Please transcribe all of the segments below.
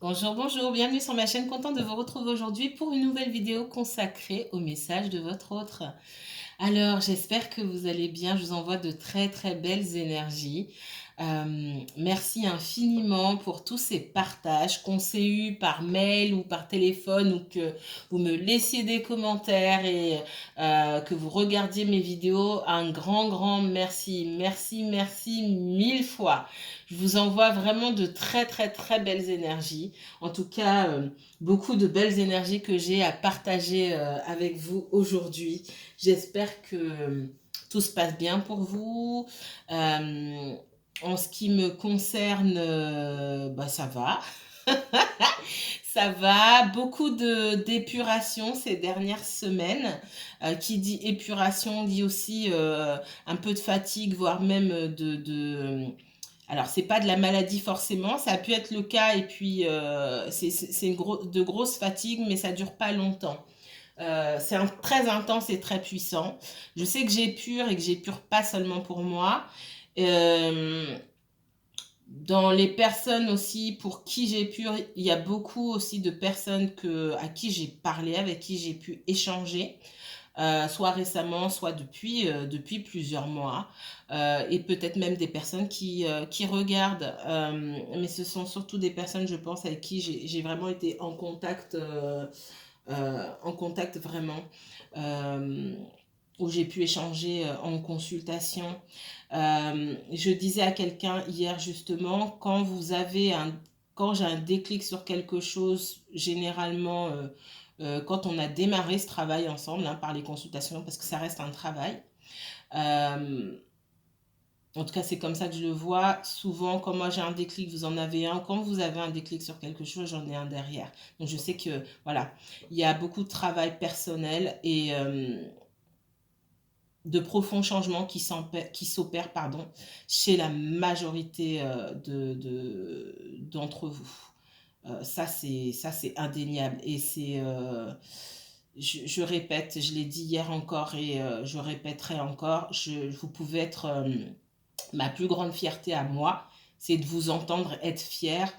Bonjour, bonjour, bienvenue sur ma chaîne, content de vous retrouver aujourd'hui pour une nouvelle vidéo consacrée au message de votre autre. Alors, j'espère que vous allez bien, je vous envoie de très très belles énergies. Merci infiniment pour tous ces partages qu'on s'est eus par mail ou par téléphone ou que vous me laissiez des commentaires et que vous regardiez mes vidéos. Un grand, grand merci, merci, merci mille fois. Je vous envoie vraiment de très, très, très belles énergies. En tout cas, beaucoup de belles énergies que j'ai à partager avec vous aujourd'hui. J'espère que tout se passe bien pour vous. Euh, En ce qui me concerne, ça va. Ça va. Beaucoup d'épuration ces dernières semaines. Qui dit épuration dit aussi un peu de fatigue, voire même alors, c'est pas de la maladie forcément, ça a pu être le cas et puis de grosses fatigues, mais ça dure pas longtemps. Très intense et très puissant. Je sais que j'épure et que j'épure pas seulement pour moi. Euh, Dans les personnes aussi pour qui j'épure, il y a beaucoup aussi de personnes à qui j'ai parlé, avec qui j'ai pu échanger. Soit récemment, soit depuis plusieurs mois, et peut-être même des personnes qui regardent. Mais ce sont surtout des personnes, je pense, avec qui j'ai vraiment été en contact vraiment, euh, où j'ai pu échanger en consultation. Je disais à quelqu'un hier justement, quand j'ai un déclic sur quelque chose, généralement, quand on a démarré ce travail ensemble, hein, par les consultations, parce que ça reste un travail. Euh, En tout cas, c'est comme ça que je le vois. Souvent, quand moi j'ai un déclic, vous en avez un. Quand vous avez un déclic sur quelque chose, j'en ai un derrière. Donc je sais que, voilà, il y a beaucoup de travail personnel et de profonds changements qui s'opèrent, pardon, chez la majorité d'entre vous. Ça, c'est indéniable. Et je répète, je l'ai dit hier encore et je répéterai encore, vous pouvez être ma plus grande fierté à moi, c'est de vous entendre être fier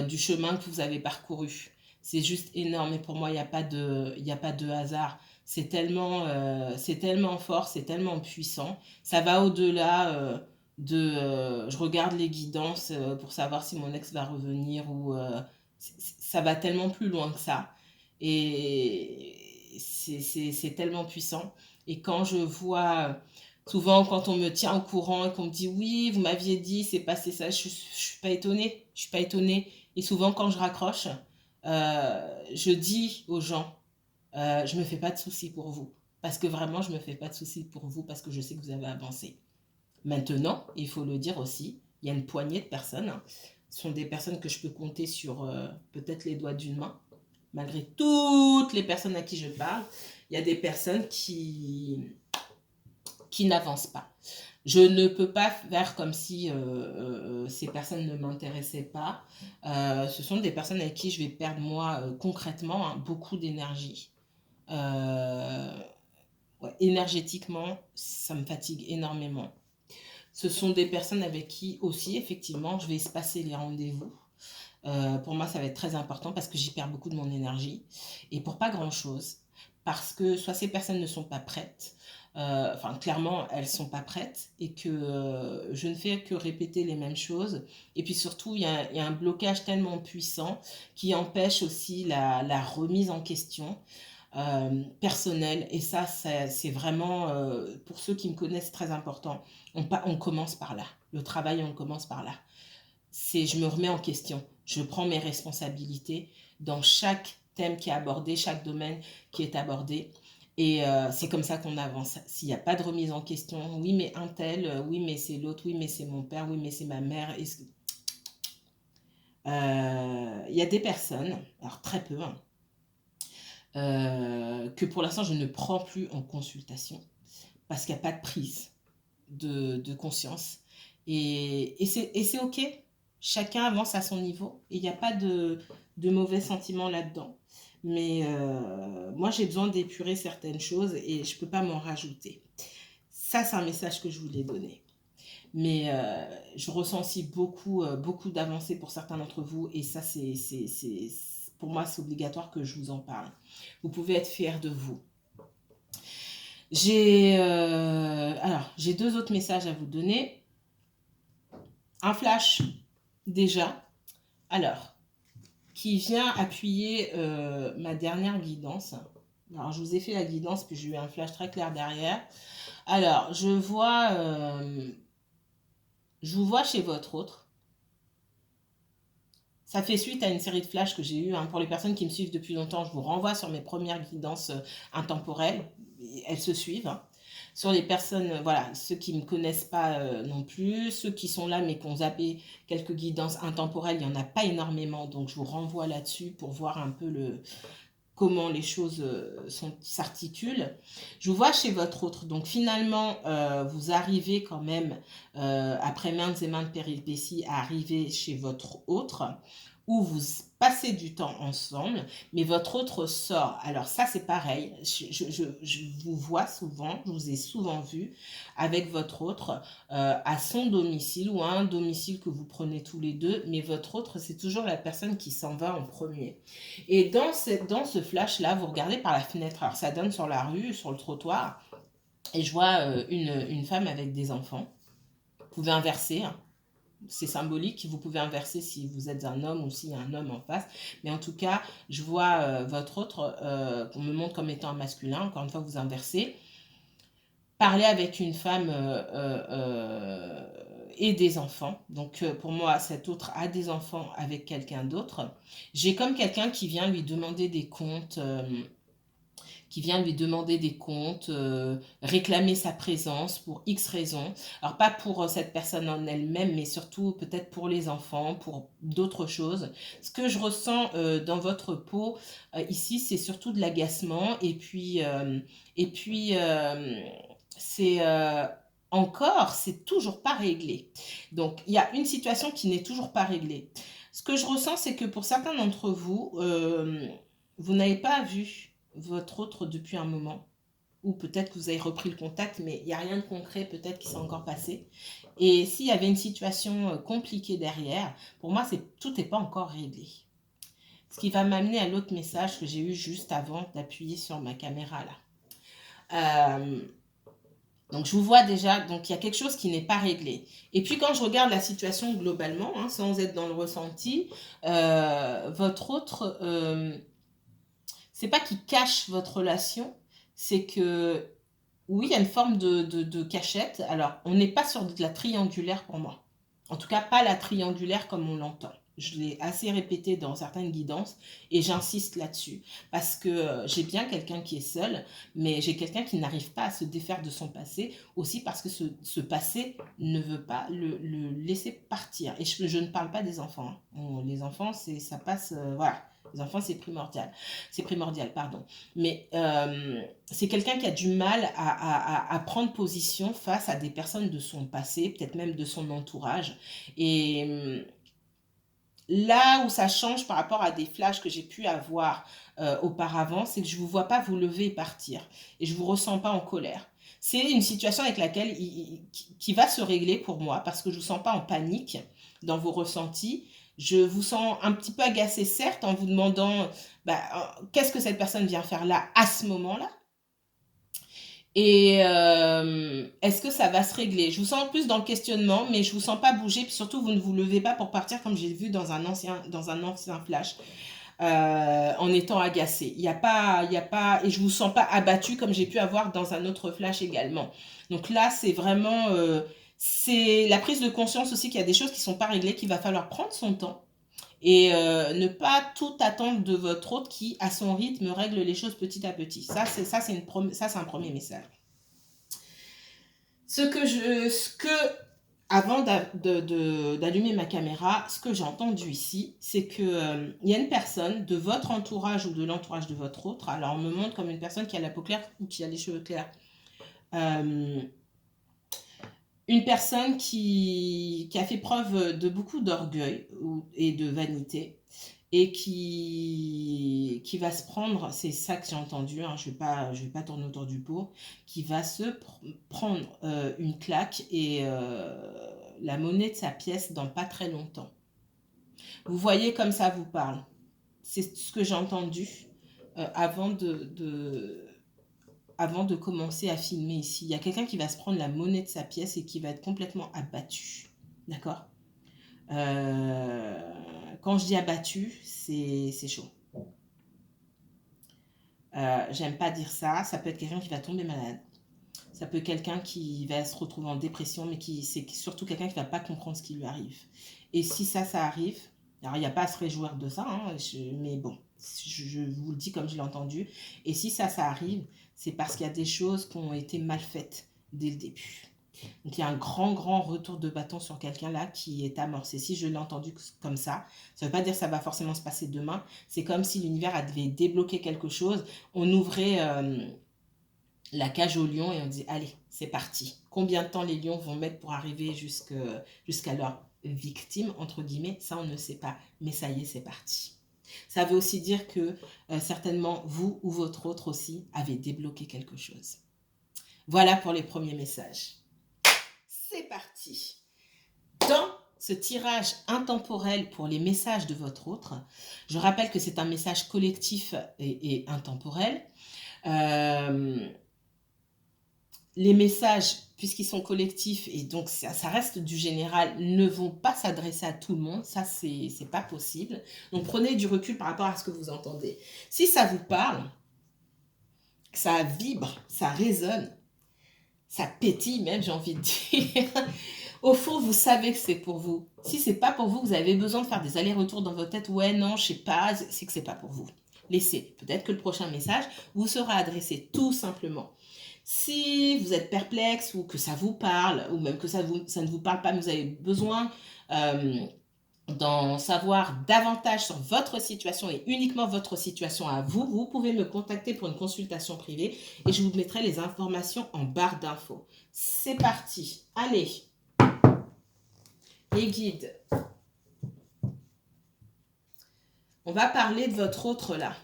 du chemin que vous avez parcouru. C'est juste énorme et pour moi, il y a pas de hasard. C'est tellement fort, c'est tellement puissant. Ça va au-delà je regarde les guidances pour savoir si mon ex va revenir ou ça va tellement plus loin que ça. Et c'est tellement puissant. Et quand je vois souvent, quand on me tient au courant et qu'on me dit oui, vous m'aviez dit, c'est passé ça, je suis pas étonnée. Je suis pas étonnée. Et souvent, quand je raccroche, je dis aux gens, je me fais pas de soucis pour vous. Parce que vraiment, je me fais pas de soucis pour vous parce que je sais que vous avez avancé. Maintenant, il faut le dire aussi, il y a une poignée de personnes. Hein. Ce sont des personnes que je peux compter sur peut-être les doigts d'une main. Malgré toutes les personnes à qui je parle, il y a des personnes qui n'avancent pas. Je ne peux pas faire comme si ces personnes ne m'intéressaient pas. Ce sont des personnes avec qui je vais perdre, moi, concrètement, hein, beaucoup d'énergie. Euh, ouais, énergétiquement, ça me fatigue énormément. Ce sont des personnes avec qui aussi, effectivement, je vais espacer les rendez-vous. Pour moi, ça va être très important parce que j'y perds beaucoup de mon énergie et pour pas grand-chose. Parce que soit ces personnes ne sont pas prêtes, enfin clairement elles sont pas prêtes et que je ne fais que répéter les mêmes choses. Et puis surtout, il y a un blocage tellement puissant qui empêche aussi la remise en question personnelle. Et ça, c'est vraiment, pour ceux qui me connaissent, très important. On commence par là. Le travail, on commence par là. C'est je me remets en question, je prends mes responsabilités dans chaque thème qui est abordé, chaque domaine qui est abordé. Et c'est comme ça qu'on avance. S'il n'y a pas de remise en question, oui mais un tel, oui mais c'est l'autre, oui mais c'est mon père, oui mais c'est ma mère. Il y a des personnes, alors très peu, hein, que pour l'instant je ne prends plus en consultation parce qu'il n'y a pas de prise de conscience. Et c'est OK. Chacun avance à son niveau. Et il n'y a pas de mauvais sentiments là-dedans. Mais moi, j'ai besoin d'épurer certaines choses et je ne peux pas m'en rajouter. Ça, c'est un message que je voulais donner. mais je ressens aussi beaucoup d'avancées pour certains d'entre vous, et ça, pour moi, c'est obligatoire que je vous en parle. Vous pouvez être fiers de vous. Alors, j'ai 2 autres messages à vous donner. Un flash, déjà. Alors, qui vient appuyer ma dernière guidance. Alors, je vous ai fait la guidance, puis j'ai eu un flash très clair derrière. Alors, je vous vois chez votre autre. Ça fait suite à une série de flashs que j'ai eu. Pour les personnes qui me suivent depuis longtemps, je vous renvoie sur mes premières guidances intemporelles. Elles se suivent. Sur les personnes, voilà, ceux qui ne me connaissent pas non plus, ceux qui sont là mais qui ont zappé quelques guidances intemporelles, il n'y en a pas énormément. Donc, je vous renvoie là-dessus pour voir un peu comment les choses s'articulent. Je vous vois chez votre autre. Donc finalement, vous arrivez quand même, après maintes et maintes péripéties, à arriver chez votre autre, où vous passez du temps ensemble, mais votre autre sort. Alors ça, c'est pareil. Je vous vois souvent, je vous ai souvent vu avec votre autre à son domicile ou à un domicile que vous prenez tous les deux, mais votre autre, c'est toujours la personne qui s'en va en premier. Et dans ce flash-là, vous regardez par la fenêtre. Alors, ça donne sur la rue, sur le trottoir. Et je vois une femme avec des enfants. Vous pouvez inverser. C'est symbolique. Vous pouvez inverser si vous êtes un homme ou s'il y a un homme en face. Mais en tout cas, je vois votre autre, qu'on me montre comme étant un masculin. Encore une fois, vous inversez. Parler avec une femme et des enfants. Donc pour moi, cet autre a des enfants avec quelqu'un d'autre. J'ai comme quelqu'un qui vient lui demander des comptes, réclamer sa présence pour X raisons. Alors pas pour cette personne en elle-même, mais surtout peut-être pour les enfants, pour d'autres choses. Ce que je ressens dans votre peau ici, c'est surtout de l'agacement et puis c'est c'est toujours pas réglé. Donc, il y a une situation qui n'est toujours pas réglée. Ce que je ressens, c'est que pour certains d'entre vous, vous n'avez pas vu votre autre depuis un moment. Ou peut-être que vous avez repris le contact, mais il n'y a rien de concret peut-être qui s'est encore passé. Et s'il y avait une situation compliquée derrière, pour moi, tout n'est pas encore réglé. Ce qui va m'amener à l'autre message que j'ai eu juste avant d'appuyer sur ma caméra là. Donc, je vous vois déjà, donc il y a quelque chose qui n'est pas réglé. Et puis, quand je regarde la situation globalement, sans être dans le ressenti, votre autre, c'est pas qu'il cache votre relation, c'est que, oui, il y a une forme de cachette. Alors, on n'est pas sur de la triangulaire pour moi. En tout cas, pas la triangulaire comme on l'entend. Je l'ai assez répété dans certaines guidances et j'insiste là-dessus parce que j'ai bien quelqu'un qui est seul, mais j'ai quelqu'un qui n'arrive pas à se défaire de son passé, aussi parce que ce passé ne veut pas le laisser partir. Et je ne parle pas des enfants. Les enfants, ça passe, voilà. Les enfants, c'est primordial. C'est primordial, pardon. Mais c'est quelqu'un qui a du mal à prendre position face à des personnes de son passé, peut-être même de son entourage. Et là où ça change par rapport à des flashs que j'ai pu avoir auparavant, c'est que je ne vous vois pas vous lever et partir. Et je ne vous ressens pas en colère. C'est une situation avec laquelle qui va se régler pour moi parce que je ne vous sens pas en panique dans vos ressentis. Je vous sens un petit peu agacé, certes, en vous demandant qu'est-ce que cette personne vient faire là à ce moment-là. Et est-ce que ça va se régler? Je vous sens plus dans le questionnement, mais je ne vous sens pas bouger. Puis surtout, vous ne vous levez pas pour partir comme j'ai vu dans un ancien flash, en étant agacé. Il y a pas, et je ne vous sens pas abattu comme j'ai pu avoir dans un autre flash également. Donc là, c'est vraiment, c'est la prise de conscience aussi qu'il y a des choses qui ne sont pas réglées, qu'il va falloir prendre son temps. Et ne pas tout attendre de votre autre qui, à son rythme, règle les choses petit à petit. Ça, c'est un premier message. Avant d'allumer ma caméra, ce que j'ai entendu ici, c'est que y a une personne de votre entourage ou de l'entourage de votre autre, alors on me montre comme une personne qui a la peau claire ou qui a les cheveux clairs, une personne qui a fait preuve de beaucoup d'orgueil et de vanité et qui va se prendre, c'est ça que j'ai entendu, hein, je vais pas tourner autour du pot, qui va se prendre une claque et la monnaie de sa pièce dans pas très longtemps. Vous voyez comme ça vous parle. C'est ce que j'ai entendu avant avant de commencer à filmer ici. Il y a quelqu'un qui va se prendre la monnaie de sa pièce et qui va être complètement abattu. D'accord? Quand je dis abattu, c'est chaud. J'aime pas dire ça. Ça peut être quelqu'un qui va tomber malade. Ça peut être quelqu'un qui va se retrouver en dépression, mais c'est surtout quelqu'un qui va pas comprendre ce qui lui arrive. Et si ça arrive, alors il n'y a pas à se réjouir de ça, hein, mais bon, je vous le dis comme je l'ai entendu. Et si ça arrive, c'est parce qu'il y a des choses qui ont été mal faites dès le début. Donc il y a un grand retour de bâton sur quelqu'un là qui est amorcé. Si je l'ai entendu comme ça ne veut pas dire que ça va forcément se passer demain. C'est comme si l'univers avait débloqué quelque chose. On ouvrait la cage aux lions et on dit allez, c'est parti. Combien de temps les lions vont mettre pour arriver jusqu'à leur victime, entre guillemets, ça on ne sait pas. Mais ça y est, c'est parti. Ça veut aussi dire que certainement vous ou votre autre aussi avez débloqué quelque chose. Voilà pour les premiers messages. C'est parti. Dans ce tirage intemporel pour les messages de votre autre, je rappelle que c'est un message collectif et intemporel. Les messages, puisqu'ils sont collectifs et donc ça reste du général, ne vont pas s'adresser à tout le monde. Ça, c'est pas possible. Donc, prenez du recul par rapport à ce que vous entendez. Si ça vous parle, ça vibre, ça résonne, ça pétille même, j'ai envie de dire. Au fond, vous savez que c'est pour vous. Si c'est pas pour vous, vous avez besoin de faire des allers-retours dans votre tête. Ouais, non, je sais pas, c'est que c'est pas pour vous. Laissez. Peut-être que le prochain message vous sera adressé tout simplement. Si vous êtes perplexe ou que ça vous parle, ou même que ça ne vous parle pas, mais vous avez besoin d'en savoir davantage sur votre situation et uniquement votre situation à vous, vous pouvez me contacter pour une consultation privée et je vous mettrai les informations en barre d'infos. C'est parti. Allez. Les guides. On va parler de votre autre là.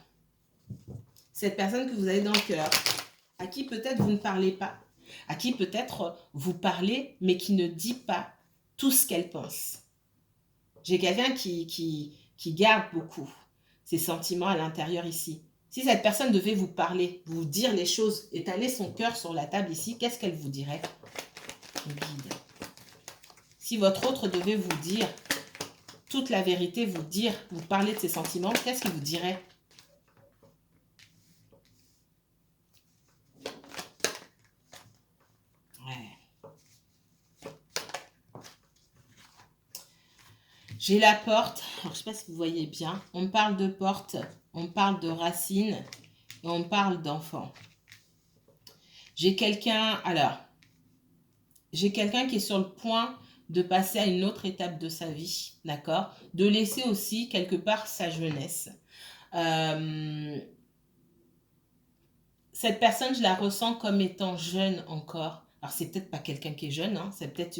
Cette personne que vous avez dans le cœur, à qui peut-être vous ne parlez pas, à qui peut-être vous parlez, mais qui ne dit pas tout ce qu'elle pense. J'ai quelqu'un qui garde beaucoup ses sentiments à l'intérieur ici. Si cette personne devait vous parler, vous dire les choses, étaler son cœur sur la table ici, qu'est-ce qu'elle vous dirait? Guide. Si votre autre devait vous dire toute la vérité, vous parler de ses sentiments, qu'est-ce qu'il vous dirait? J'ai la porte, alors je ne sais pas si vous voyez bien, on me parle de porte, on me parle de racines et on me parle d'enfant. J'ai quelqu'un qui est sur le point de passer à une autre étape de sa vie, d'accord? De laisser aussi quelque part sa jeunesse. Cette personne, je la ressens comme étant jeune encore. Alors, c'est peut-être pas quelqu'un qui est jeune, hein, c'est peut-être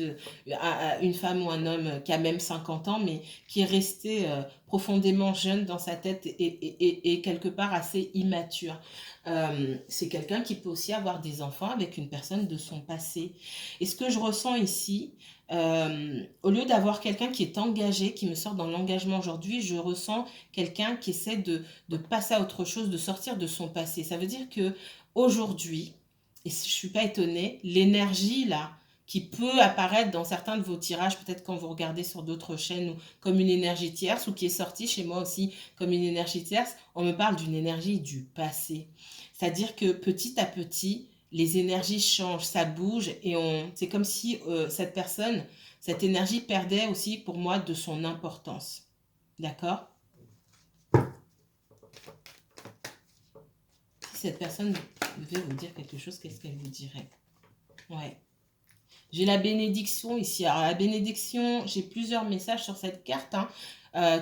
une femme ou un homme qui a même 50 ans, mais qui est resté profondément jeune dans sa tête et quelque part assez immature. C'est quelqu'un qui peut aussi avoir des enfants avec une personne de son passé. Et ce que je ressens ici, au lieu d'avoir quelqu'un qui est engagé, qui me sort dans l'engagement aujourd'hui, je ressens quelqu'un qui essaie de passer à autre chose, de sortir de son passé. Ça veut dire que aujourd'hui, et je ne suis pas étonnée, l'énergie là, qui peut apparaître dans certains de vos tirages, peut-être quand vous regardez sur d'autres chaînes, ou comme une énergie tierce, ou qui est sortie chez moi aussi comme une énergie tierce, on me parle d'une énergie du passé. C'est-à-dire que petit à petit, les énergies changent, ça bouge, et c'est comme si cette personne, cette énergie perdait aussi pour moi de son importance. D'accord ? Si cette personne devait vous dire quelque chose, qu'est-ce qu'elle vous dirait? Ouais. J'ai la bénédiction ici. Alors, la bénédiction, j'ai plusieurs messages sur cette carte. Hein.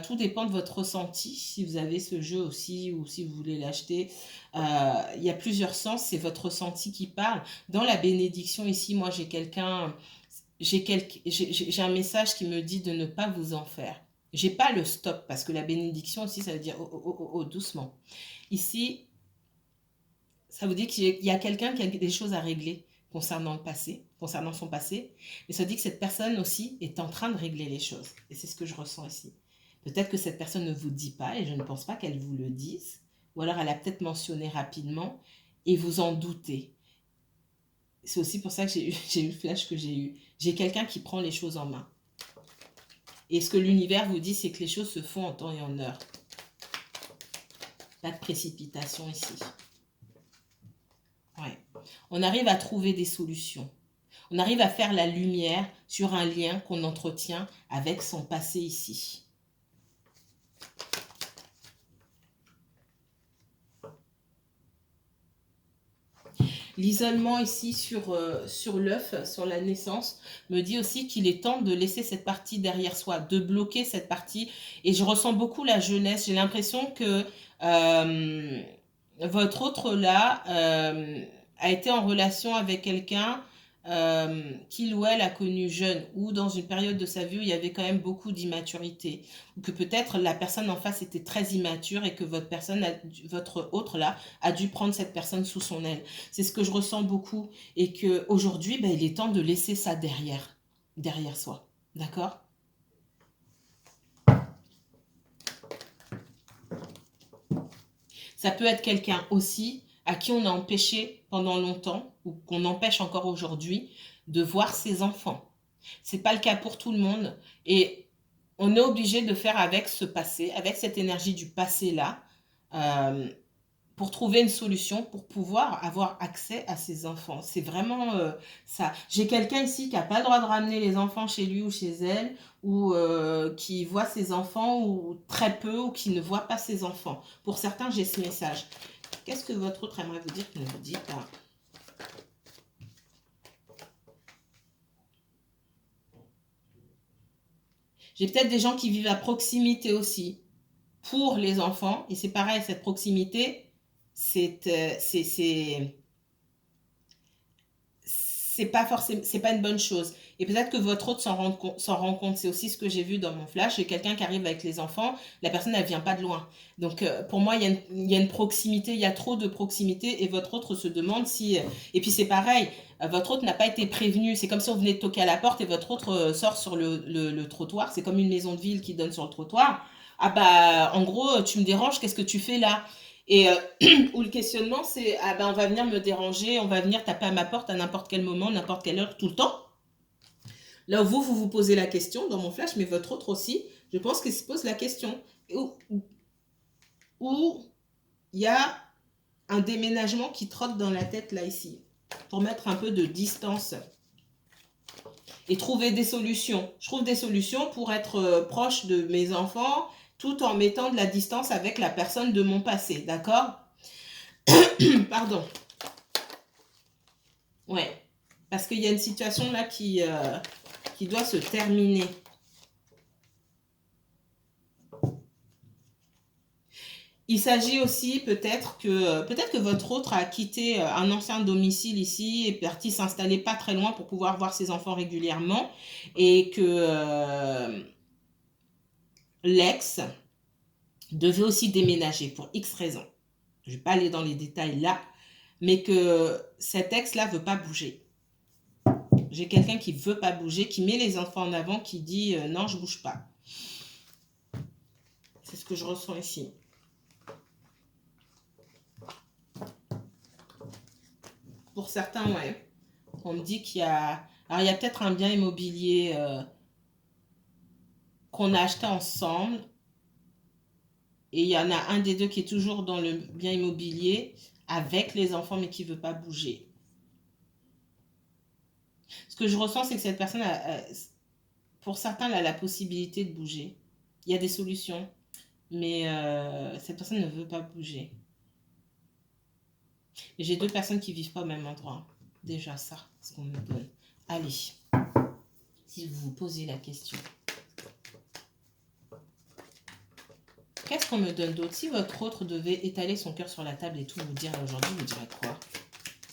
Tout dépend de votre ressenti. Si vous avez ce jeu aussi ou si vous voulez l'acheter, il y a plusieurs sens. C'est votre ressenti qui parle. Dans la bénédiction ici, moi, j'ai un message qui me dit de ne pas vous en faire. J'ai pas le stop, parce que la bénédiction aussi, ça veut dire oh, oh, oh, oh, doucement. Ici, ça vous dit qu'il y a quelqu'un qui a des choses à régler concernant le passé, concernant son passé. Mais ça dit que cette personne aussi est en train de régler les choses. Et c'est ce que je ressens ici. Peut-être que cette personne ne vous dit pas, et je ne pense pas qu'elle vous le dise. Ou alors elle a peut-être mentionné rapidement, et vous en doutez. C'est aussi pour ça que j'ai eu le flash que j'ai eu. J'ai quelqu'un qui prend les choses en main. Et ce que l'univers vous dit, c'est que les choses se font en temps et en heure. Pas de précipitation ici. Ouais. On arrive à trouver des solutions. On arrive à faire la lumière sur un lien qu'on entretient avec son passé ici. L'isolement ici sur l'œuf, sur la naissance, me dit aussi qu'il est temps de laisser cette partie derrière soi, de bloquer cette partie. Et je ressens beaucoup la jeunesse. J'ai l'impression que votre autre là a été en relation avec quelqu'un qu'il ou elle a connu jeune ou dans une période de sa vie où il y avait quand même beaucoup d'immaturité, ou que peut-être la personne en face était très immature et que votre autre là a dû prendre cette personne sous son aile. C'est ce que je ressens beaucoup, et que aujourd'hui il est temps de laisser ça derrière soi. D'accord? Ça peut être quelqu'un aussi à qui on a empêché pendant longtemps, ou qu'on empêche encore aujourd'hui, de voir ses enfants. C'est pas le cas pour tout le monde, et on est obligé de faire avec ce passé, avec cette énergie du passé-là, pour trouver une solution, pour pouvoir avoir accès à ses enfants. C'est vraiment ça. J'ai quelqu'un ici qui n'a pas le droit de ramener les enfants chez lui ou chez elle, ou qui voit ses enfants ou très peu, ou qui ne voit pas ses enfants. Pour certains, j'ai ce message. Qu'est-ce que votre autre aimerait vous dire qu'il ne vous dit pas? J'ai peut-être des gens qui vivent à proximité aussi pour les enfants. Et c'est pareil, cette proximité, c'est pas forcément, c'est pas une bonne chose. Et peut-être que votre autre s'en rend compte. C'est aussi ce que j'ai vu dans mon flash. J'ai quelqu'un qui arrive avec les enfants. La personne, elle vient pas de loin. Donc, pour moi, il y a une proximité. Il y a trop de proximité. Et votre autre se demande si... Et puis, c'est pareil. Votre autre n'a pas été prévenu. C'est comme si on venait de toquer à la porte et votre autre sort sur le trottoir. C'est comme une maison de ville qui donne sur le trottoir. Ah bah, en gros, tu me déranges. Qu'est-ce que tu fais là? Et où le questionnement, c'est ah ben, on va venir me déranger, on va venir taper à ma porte à n'importe quel moment, n'importe quelle heure, tout le temps. Là où vous posez la question dans mon flash, mais votre autre aussi, je pense qu'il se pose la question. Où il y a un déménagement qui trotte dans la tête là, ici, pour mettre un peu de distance et trouver des solutions. Je trouve des solutions pour être proche de mes enfants, tout en mettant de la distance avec la personne de mon passé, d'accord? Pardon. Ouais. Parce qu'il y a une situation là qui doit se terminer. Il s'agit aussi peut-être que votre autre a quitté un ancien domicile ici et est parti s'installer pas très loin pour pouvoir voir ses enfants régulièrement, et que l'ex devait aussi déménager pour X raisons. Je ne vais pas aller dans les détails là, mais que cet ex-là ne veut pas bouger. J'ai quelqu'un qui ne veut pas bouger, qui met les enfants en avant, qui dit non, je ne bouge pas. C'est ce que je ressens ici. Pour certains, ouais. On me dit qu'il y a... Alors, il y a peut-être un bien immobilier qu'on a acheté ensemble. Et il y en a un des deux qui est toujours dans le bien immobilier avec les enfants, mais qui ne veut pas bouger. Ce que je ressens, c'est que cette personne, pour certains, elle a la possibilité de bouger. Il y a des solutions, mais cette personne ne veut pas bouger. J'ai deux personnes qui ne vivent pas au même endroit. Déjà ça, ce qu'on me donne. Allez, si vous vous posez la question. Qu'est-ce qu'on me donne d'autre? Si votre autre devait étaler son cœur sur la table et tout vous dire aujourd'hui, vous direz quoi?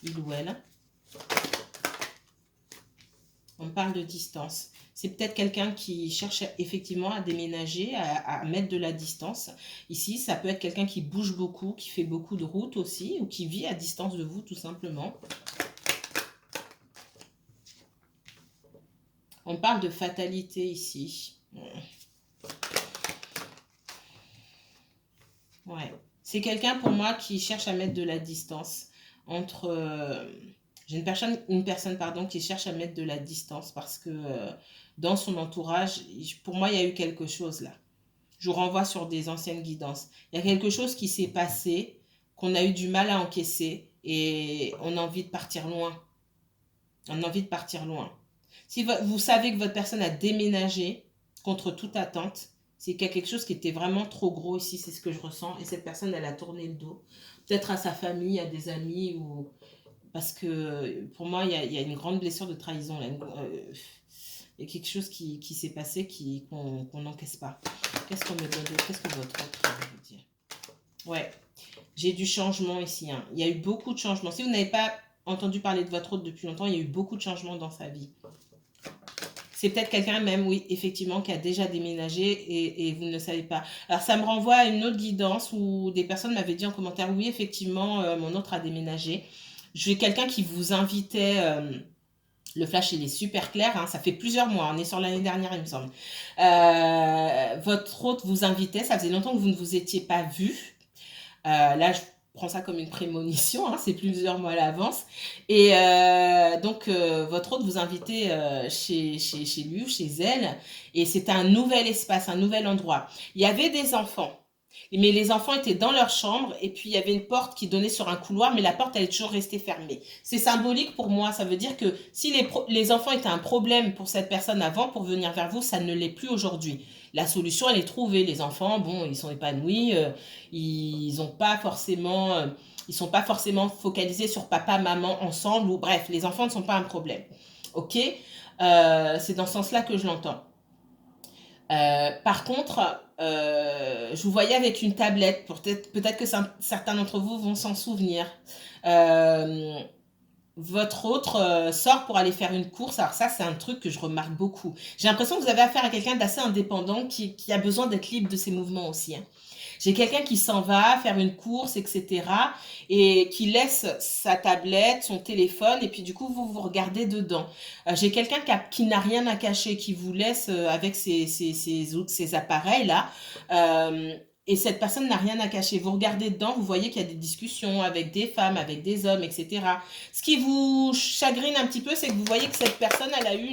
Il ou elle? On parle de distance. C'est peut-être quelqu'un qui cherche effectivement à déménager, à mettre de la distance. Ici, ça peut être quelqu'un qui bouge beaucoup, qui fait beaucoup de routes aussi, ou qui vit à distance de vous, tout simplement. On parle de fatalité ici. Ouais. C'est quelqu'un pour moi qui cherche à mettre de la distance entre... j'ai une personne pardon, qui cherche à mettre de la distance parce que dans son entourage, pour moi, il y a eu quelque chose là. Je vous renvoie sur des anciennes guidances. Il y a quelque chose qui s'est passé, qu'on a eu du mal à encaisser et on a envie de partir loin. On a envie de partir loin. Si vous savez que votre personne a déménagé contre toute attente, c'est qu'il y a quelque chose qui était vraiment trop gros ici, c'est ce que je ressens. Et cette personne, elle a tourné le dos. Peut-être à sa famille, à des amis, ou parce que pour moi, il y a une grande blessure de trahison. Là. Il y a quelque chose qui s'est passé qu'on n'encaisse pas. Qu'est-ce qu'on me donne d'autre? Qu'est-ce que votre autre veut dire? Ouais, j'ai du changement ici. Hein. Il y a eu beaucoup de changements. Si vous n'avez pas entendu parler de votre autre depuis longtemps, il y a eu beaucoup de changements dans sa vie. C'est peut-être quelqu'un même, oui, effectivement, qui a déjà déménagé et vous ne le savez pas. Alors, ça me renvoie à une autre guidance où des personnes m'avaient dit en commentaire, oui, effectivement, mon autre a déménagé. Je vais quelqu'un qui vous invitait... le flash, il est super clair, hein, ça fait plusieurs mois, on est sur l'année dernière, il me semble. Votre hôte vous invitait, ça faisait longtemps que vous ne vous étiez pas vu. Là, je prends ça comme une prémonition, hein, c'est plusieurs mois à l'avance. Et donc, votre hôte vous invitait chez lui ou chez elle. Et c'était un nouvel espace, un nouvel endroit. Il y avait des enfants. Mais les enfants étaient dans leur chambre et puis il y avait une porte qui donnait sur un couloir, mais la porte, elle est toujours restée fermée. C'est symbolique pour moi, ça veut dire que si les enfants étaient un problème pour cette personne avant, pour venir vers vous, ça ne l'est plus aujourd'hui. La solution, elle est trouvée. Les enfants, bon, ils sont épanouis, ils ont pas forcément, ils sont pas forcément focalisés sur papa, maman ensemble, ou bref, les enfants ne sont pas un problème. Ok. C'est dans ce sens-là que je l'entends. Par contre, je vous voyais avec une tablette. Peut-être que certains d'entre vous vont s'en souvenir. Euh, Votre autre sort pour aller faire une course. Alors ça, c'est un truc que je remarque beaucoup. J'ai l'impression que vous avez affaire à quelqu'un d'assez indépendant qui a besoin d'être libre de ses mouvements aussi. Hein. J'ai quelqu'un qui s'en va faire une course, etc. et qui laisse sa tablette, son téléphone, et puis du coup, vous regardez dedans. J'ai quelqu'un qui n'a rien à cacher, qui vous laisse avec ses appareils-là. Et cette personne n'a rien à cacher. Vous regardez dedans, vous voyez qu'il y a des discussions avec des femmes, avec des hommes, etc. Ce qui vous chagrine un petit peu, c'est que vous voyez que cette personne, elle a eu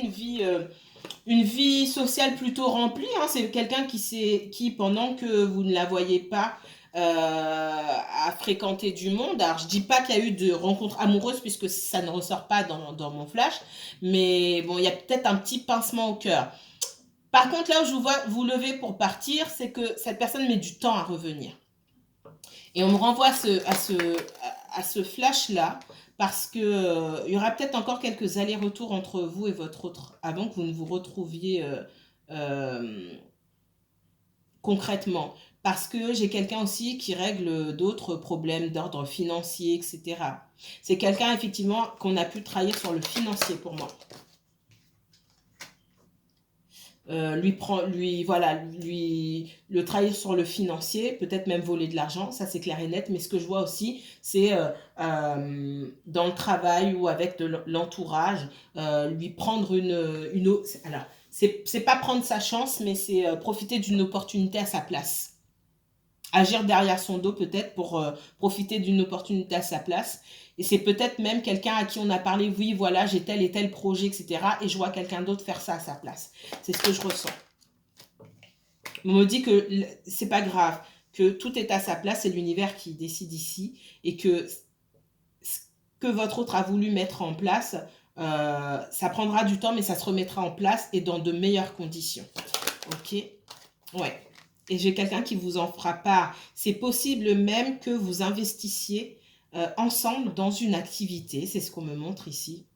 une vie sociale plutôt remplie. Hein. C'est quelqu'un qui, pendant que vous ne la voyez pas, a fréquenté du monde. Alors, je dis pas qu'il y a eu de rencontres amoureuses, puisque ça ne ressort pas dans mon flash. Mais bon, il y a peut-être un petit pincement au cœur. Par contre, là où je vous vois vous lever pour partir, c'est que cette personne met du temps à revenir. Et on me renvoie à ce flash-là, parce que il y aura peut-être encore quelques allers-retours entre vous et votre autre, avant que vous ne vous retrouviez euh, concrètement. Parce que j'ai quelqu'un aussi qui règle d'autres problèmes d'ordre financier, etc. C'est quelqu'un, effectivement, qu'on a pu trahir sur le financier pour moi. Le trahir sur le financier, peut-être même voler de l'argent, ça c'est clair et net, mais ce que je vois aussi, c'est dans le travail ou avec l'entourage, lui prendre alors, c'est pas prendre sa chance, mais c'est profiter d'une opportunité à sa place. Agir derrière son dos peut-être pour profiter d'une opportunité à sa place. Et c'est peut-être même quelqu'un à qui on a parlé, oui, voilà, j'ai tel et tel projet, etc. Et je vois quelqu'un d'autre faire ça à sa place. C'est ce que je ressens. On me dit que c'est pas grave, que tout est à sa place, c'est l'univers qui décide ici. Et que ce que votre autre a voulu mettre en place, ça prendra du temps, mais ça se remettra en place et dans de meilleures conditions. Ok? Ouais. Et j'ai quelqu'un qui vous en fera part. C'est possible même que vous investissiez ensemble dans une activité. C'est ce qu'on me montre ici.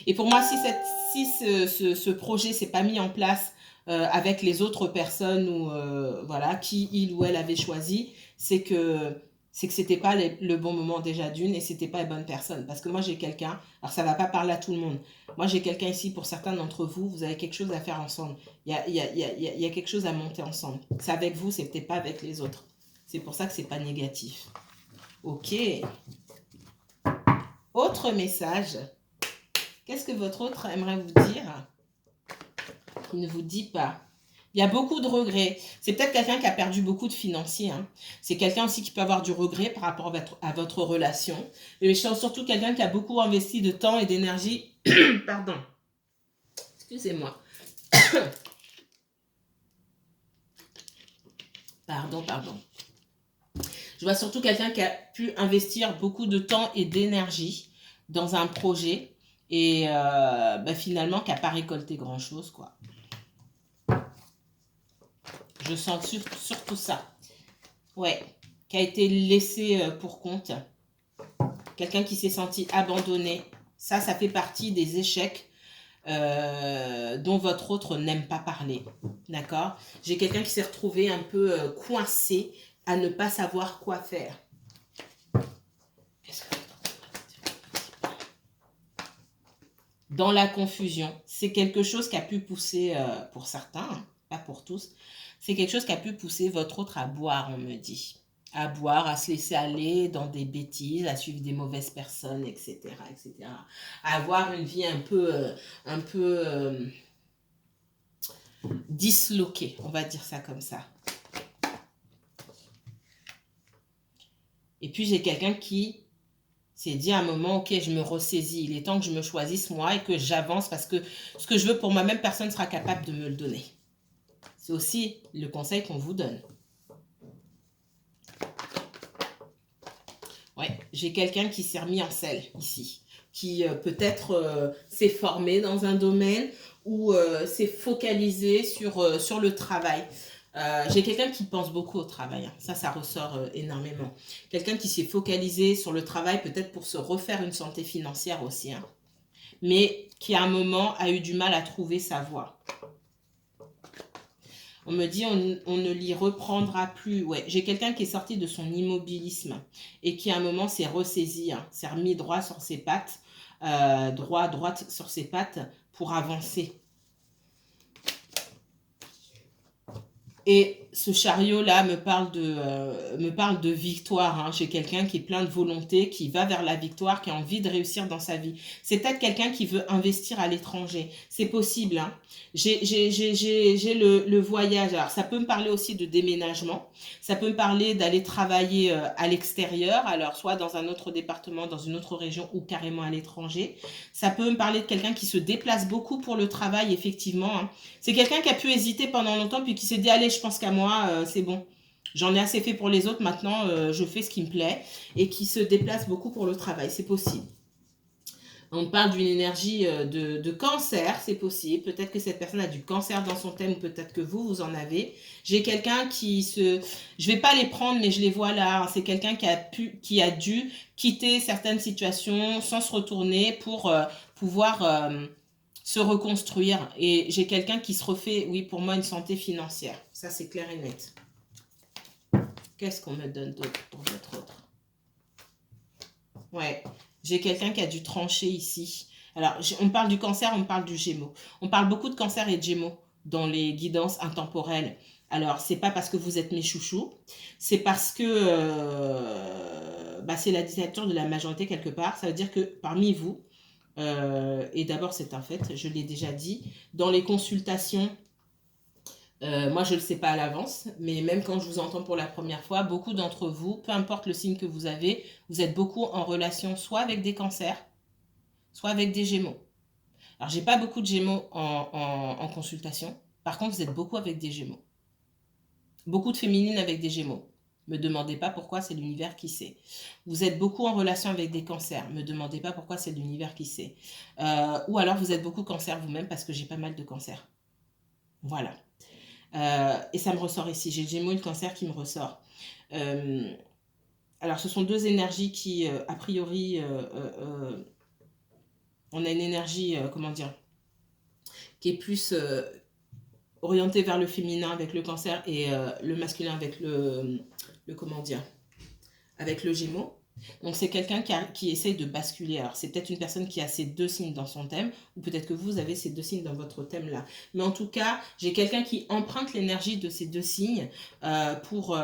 Et pour moi, si ce projet s'est pas mis en place avec les autres personnes ou voilà, qui il ou elle avait choisi, c'est que c'est que c'était pas le bon moment déjà d'une et c'était pas la bonne personne. Parce que moi j'ai quelqu'un, alors ça va pas parler à tout le monde. Moi j'ai quelqu'un ici, pour certains d'entre vous, vous avez quelque chose à faire ensemble. Il y a quelque chose à monter ensemble. C'est avec vous, c'est peut-être pas avec les autres. C'est pour ça que c'est pas négatif. Ok. Autre message. Qu'est-ce que votre autre aimerait vous dire qu'il ne vous dit pas? Il y a beaucoup de regrets. C'est peut-être quelqu'un qui a perdu beaucoup de financiers. Hein. C'est quelqu'un aussi qui peut avoir du regret par rapport à votre relation. Mais c'est surtout quelqu'un qui a beaucoup investi de temps et d'énergie. Pardon. Excusez-moi. Pardon. Je vois surtout quelqu'un qui a pu investir beaucoup de temps et d'énergie dans un projet et finalement qui n'a pas récolté grand-chose, quoi. Je sens surtout ça. Ouais, qui a été laissé pour compte. Quelqu'un qui s'est senti abandonné. Ça fait partie des échecs dont votre autre n'aime pas parler. D'accord? J'ai quelqu'un qui s'est retrouvé un peu coincé à ne pas savoir quoi faire. Dans la confusion. C'est quelque chose qui a pu pousser, pour certains, hein, pas pour tous, c'est quelque chose qui a pu pousser votre autre à boire, on me dit. À boire, à se laisser aller dans des bêtises, à suivre des mauvaises personnes, etc. etc. À avoir une vie un peu disloquée, on va dire ça comme ça. Et puis j'ai quelqu'un qui s'est dit à un moment, ok, je me ressaisis, il est temps que je me choisisse moi et que j'avance parce que ce que je veux pour moi-même, personne ne sera capable de me le donner. C'est aussi le conseil qu'on vous donne. Ouais, j'ai quelqu'un qui s'est remis en selle ici, qui peut-être s'est formé dans un domaine ou s'est focalisé sur le travail. J'ai quelqu'un qui pense beaucoup au travail, hein. Ça ressort énormément. Quelqu'un qui s'est focalisé sur le travail, peut-être pour se refaire une santé financière aussi, hein, mais qui à un moment a eu du mal à trouver sa voie. On me dit on ne l'y reprendra plus. Ouais, j'ai quelqu'un qui est sorti de son immobilisme et qui à un moment s'est ressaisi, hein, s'est remis droit sur ses pattes, droite sur ses pattes pour avancer. Et ce chariot-là me parle de victoire. Hein. J'ai quelqu'un qui est plein de volonté, qui va vers la victoire, qui a envie de réussir dans sa vie. C'est peut-être quelqu'un qui veut investir à l'étranger. C'est possible. Hein. J'ai le voyage. Alors, ça peut me parler aussi de déménagement. Ça peut me parler d'aller travailler à l'extérieur, alors soit dans un autre département, dans une autre région ou carrément à l'étranger. Ça peut me parler de quelqu'un qui se déplace beaucoup pour le travail, effectivement. Hein. C'est quelqu'un qui a pu hésiter pendant longtemps, puis qui s'est dit, allez, je pense qu'à moi, c'est bon. J'en ai assez fait pour les autres, maintenant, je fais ce qui me plaît. Et qui se déplace beaucoup pour le travail, c'est possible. On parle d'une énergie de cancer, c'est possible. Peut-être que cette personne a du cancer dans son thème, ou peut-être que vous en avez. J'ai quelqu'un qui se... Je ne vais pas les prendre, mais je les vois là. C'est quelqu'un qui a dû quitter certaines situations sans se retourner pour pouvoir se reconstruire. Et j'ai quelqu'un qui se refait, oui, pour moi, une santé financière. Ça, c'est clair et net. Qu'est-ce qu'on me donne d'autre pour votre autre? Ouais, j'ai quelqu'un qui a dû trancher ici. Alors, on parle du cancer, on parle du gémeaux. On parle beaucoup de cancer et de gémeaux dans les guidances intemporelles. Alors, c'est pas parce que vous êtes mes chouchous, c'est parce que c'est la dictature de la majorité quelque part. Ça veut dire que parmi vous, et d'abord c'est un fait, je l'ai déjà dit, dans les consultations, moi, je ne le sais pas à l'avance, mais même quand je vous entends pour la première fois, beaucoup d'entre vous, peu importe le signe que vous avez, vous êtes beaucoup en relation soit avec des cancers, soit avec des gémeaux. Alors, j'ai pas beaucoup de gémeaux en consultation. Par contre, vous êtes beaucoup avec des gémeaux. Beaucoup de féminines avec des gémeaux. Me demandez pas pourquoi, c'est l'univers qui sait. Vous êtes beaucoup en relation avec des cancers. Me demandez pas pourquoi, c'est l'univers qui sait. Ou alors, vous êtes beaucoup cancer vous-même parce que j'ai pas mal de cancers. Voilà. Et ça me ressort ici. J'ai le Gémeaux et le Cancer qui me ressort. Alors, ce sont deux énergies qui, a priori, on a une énergie, comment dire, qui est plus orientée vers le féminin avec le Cancer et le masculin avec le comment dire, avec le Gémeaux. Donc, c'est quelqu'un qui essaye de basculer. Alors, c'est peut-être une personne qui a ces deux signes dans son thème, ou peut-être que vous avez ces deux signes dans votre thème-là. Mais en tout cas, j'ai quelqu'un qui emprunte l'énergie de ces deux signes pour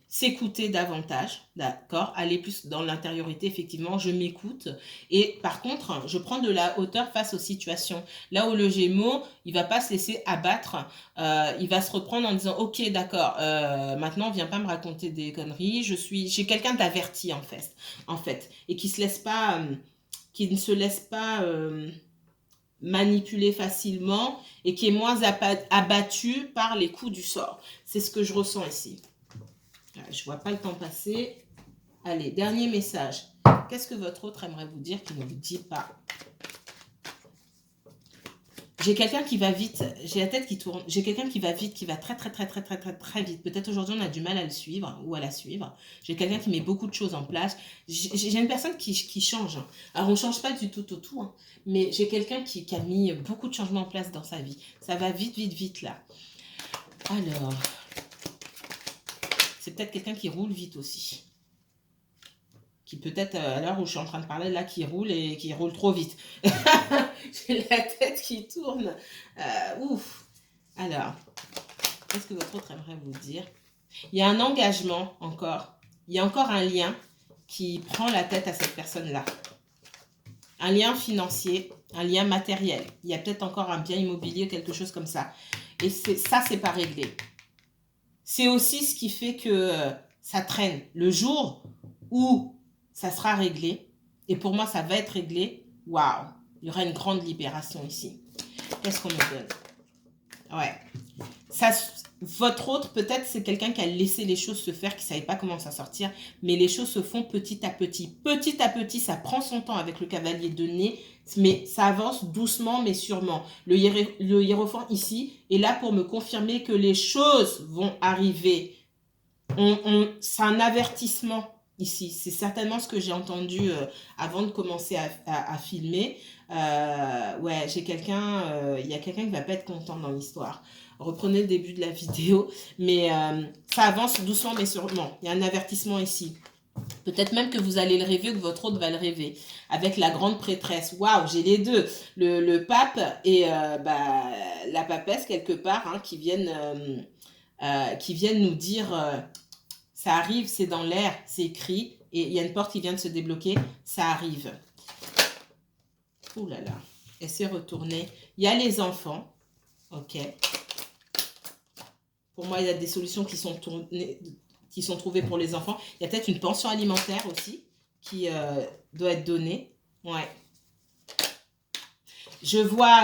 s'écouter davantage, d'accord? Aller plus dans l'intériorité, effectivement, je m'écoute. Et par contre, je prends de la hauteur face aux situations. Là où le Gémeaux, il va pas se laisser abattre, il va se reprendre en disant, ok, d'accord, maintenant, viens pas me raconter des conneries, j'ai quelqu'un d'averti, en fait, et qui qui ne se laisse pas manipuler facilement et qui est moins abattu par les coups du sort. C'est ce que je ressens ici. Je vois pas le temps passer. Allez, dernier message. Qu'est-ce que votre autre aimerait vous dire qui ne vous dit pas? J'ai quelqu'un qui va vite, j'ai la tête qui tourne, j'ai quelqu'un qui va vite, qui va très vite. Peut-être aujourd'hui on a du mal à le suivre ou à la suivre. J'ai quelqu'un qui met beaucoup de choses en place. J'ai une personne qui change. Alors on ne change pas du tout au tout, hein, mais j'ai quelqu'un qui a mis beaucoup de changements en place dans sa vie. Ça va vite là. Alors, c'est peut-être quelqu'un qui roule vite aussi. Qui peut-être, à l'heure où je suis en train de parler, là, qui roule et qui roule trop vite. J'ai la tête qui tourne. Ouf. Alors, qu'est-ce que votre autre aimerait vous dire? Il y a un engagement encore. Il y a encore un lien qui prend la tête à cette personne-là. Un lien financier, un lien matériel. Il y a peut-être encore un bien immobilier, quelque chose comme ça. Et ça, c'est pas réglé. C'est aussi ce qui fait que ça traîne. Le jour où ça sera réglé, et pour moi, ça va être réglé, waouh, il y aura une grande libération ici. Qu'est-ce qu'on me donne? Ouais. Ça, votre autre, peut-être, c'est quelqu'un qui a laissé les choses se faire, qui ne savait pas comment s'en sortir, mais les choses se font petit à petit. Petit à petit, ça prend son temps avec le cavalier de nez, mais ça avance doucement, mais sûrement. Le hiérophant ici est là pour me confirmer que les choses vont arriver. C'est un avertissement ici. C'est certainement ce que j'ai entendu avant de commencer à filmer. Ouais, j'ai quelqu'un, il y a quelqu'un qui va pas être content dans l'histoire. Reprenez le début de la vidéo, mais ça avance doucement mais sûrement. Il y a un avertissement ici. Peut-être même que vous allez le rêver ou que votre autre va le rêver. Avec la grande prêtresse. Waouh, j'ai les deux. Le pape et la papesse quelque part hein, qui viennent nous dire ça arrive, c'est dans l'air, c'est écrit, et il y a une porte qui vient de se débloquer, ça arrive. Ouh là là, elle s'est retournée. Il y a les enfants, ok. Pour moi, il y a des solutions qui sont trouvées pour les enfants. Il y a peut-être une pension alimentaire aussi qui doit être donnée. Ouais. Je vois...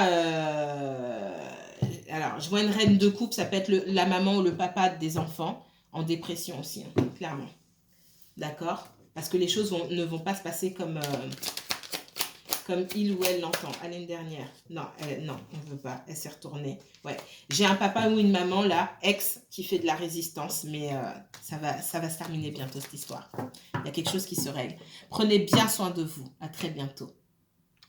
alors, je vois une reine de coupe, ça peut être la maman ou le papa des enfants. En dépression aussi, hein, clairement. D'accord? Parce que les choses ne vont pas se passer comme il ou elle l'entend. Allez, une dernière. Non, non, on ne veut pas. Elle s'est retournée. Ouais. J'ai un papa ou une maman, là, ex, qui fait de la résistance, mais ça va se terminer bientôt, cette histoire. Il y a quelque chose qui se règle. Prenez bien soin de vous. À très bientôt.